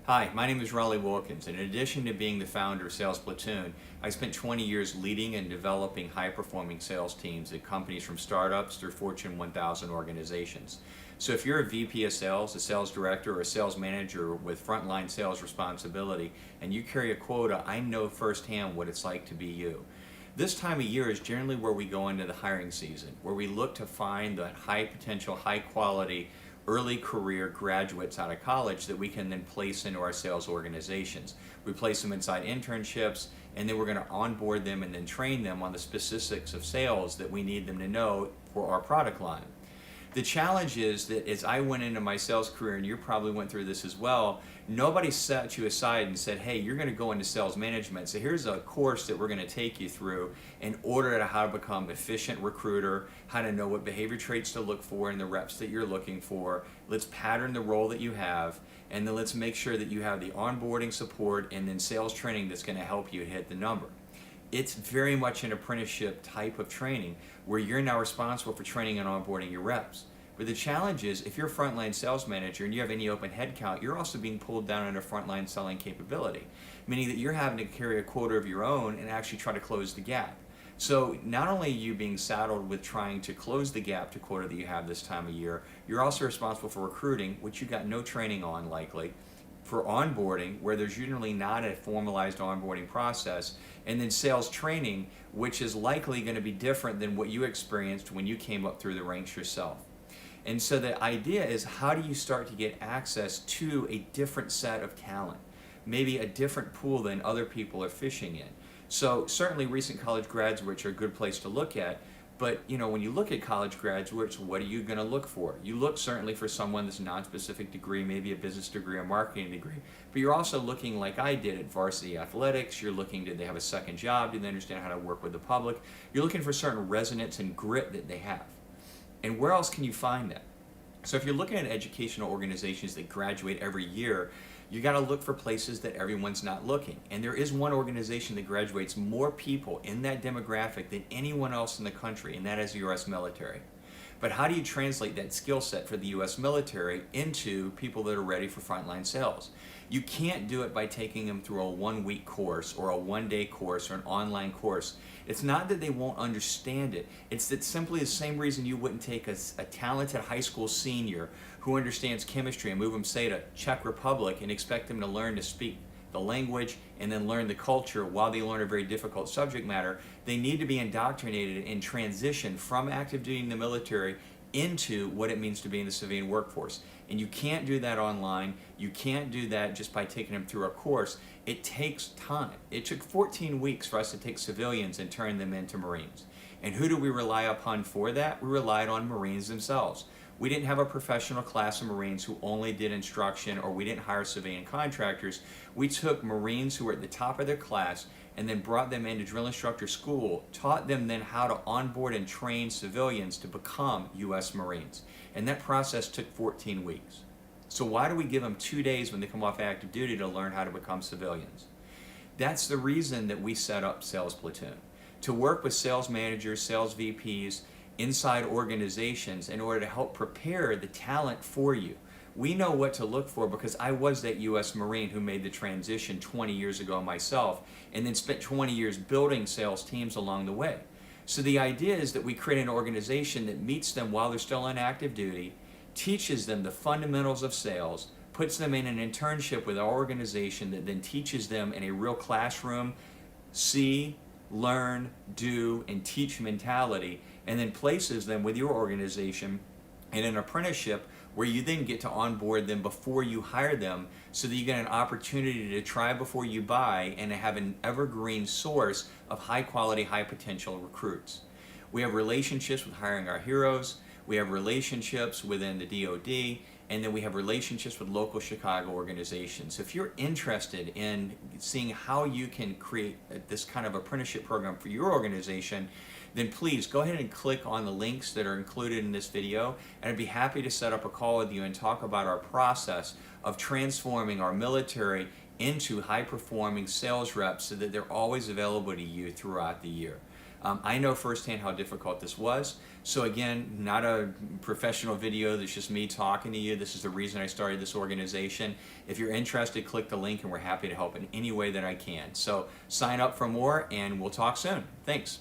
Hi, my name is Raleigh Wilkins, and in addition to being the founder of Sales Platoon, I spent 20 years leading and developing high-performing sales teams at companies from startups through Fortune 1000 organizations. So if you're a VP of sales, a sales director, or a sales manager with frontline sales responsibility, and you carry a quota, I know firsthand what it's like to be you. This time of year is generally where we go into the hiring season, where we look to find the high potential, high quality, early career graduates out of college that we can then place into our sales organizations. We place them inside internships, and then we're going to onboard them and then train them on the specifics of sales that we need them to know for our product line. The challenge is that as I went into my sales career, and you probably went through this as well, nobody set you aside and said, hey, you're going to go into sales management, so here's a course that we're going to take you through in order to how to become an efficient recruiter, how to know what behavior traits to look for in the reps that you're looking for. Let's pattern the role that you have, and then let's make sure that you have the onboarding support and then sales training that's going to help you hit the number. It's very much an apprenticeship type of training where you're now responsible for training and onboarding your reps. But the challenge is, if you're a frontline sales manager and you have any open headcount, you're also being pulled down on a frontline selling capability, meaning that you're having to carry a quota of your own and actually try to close the gap. So not only are you being saddled with trying to close the gap to quota that you have this time of year, you're also responsible for recruiting, which you got no training on likely, for onboarding, where there's usually not a formalized onboarding process, and then sales training, which is likely going to be different than what you experienced when you came up through the ranks yourself. And so the idea is, how do you start to get access to a different set of talent, maybe a different pool than other people are fishing in? So certainly recent college graduates are a good place to look at. But when you look at college graduates, what are you going to look for? You look certainly for someone that's a non-specific degree, maybe a business degree or marketing degree. But you're also looking, like I did, at varsity athletics. You're looking, did they have a second job? Do they understand how to work with the public? You're looking for certain resonance and grit that they have. And where else can you find that? So if you're looking at educational organizations that graduate every year, you got to look for places that everyone's not looking. And there is one organization that graduates more people in that demographic than anyone else in the country, and that is the U.S. military. But how do you translate that skill set for the U.S. military into people that are ready for frontline sales? You can't do it by taking them through a one-week course or a one-day course or an online course. It's not that they won't understand it. It's that simply the same reason you wouldn't take a talented high school senior who understands chemistry and move them, say, to Czech Republic and expect them to learn to speak the language and then learn the culture while they learn a very difficult subject matter. They need to be indoctrinated and transition from active duty in the military into what it means to be in the civilian workforce. And you can't do that online. You can't do that just by taking them through a course. It takes time. It took 14 weeks for us to take civilians and turn them into Marines. And who do we rely upon for that? We relied on Marines themselves. We didn't have a professional class of Marines who only did instruction, or we didn't hire civilian contractors. We took Marines who were at the top of their class and then brought them into drill instructor school, taught them then how to onboard and train civilians to become U.S. Marines. And that process took 14 weeks. So why do we give them 2 days when they come off active duty to learn how to become civilians? That's the reason that we set up Sales Platoon, to work with sales managers, sales VPs, inside organizations in order to help prepare the talent for you. We know what to look for because I was that U.S. Marine who made the transition 20 years ago myself, and then spent 20 years building sales teams along the way. So the idea is that we create an organization that meets them while they're still on active duty, teaches them the fundamentals of sales, puts them in an internship with our organization that then teaches them in a real classroom, see, learn, do, and teach mentality, and then places them with your organization in an apprenticeship where you then get to onboard them before you hire them, so that you get an opportunity to try before you buy and to have an evergreen source of high quality, high potential recruits. We have relationships with Hiring Our Heroes, we have relationships within the DoD, and then we have relationships with local Chicago organizations. If you're interested in seeing how you can create this kind of apprenticeship program for your organization, then please go ahead and click on the links that are included in this video, and I'd be happy to set up a call with you and talk about our process of transforming our military into high-performing sales reps so that they're always available to you throughout the year. I know firsthand how difficult this was. So again, not a professional video, that's just me talking to you. This is the reason I started this organization. If you're interested, click the link and we're happy to help in any way that I can. So sign up for more and we'll talk soon. Thanks.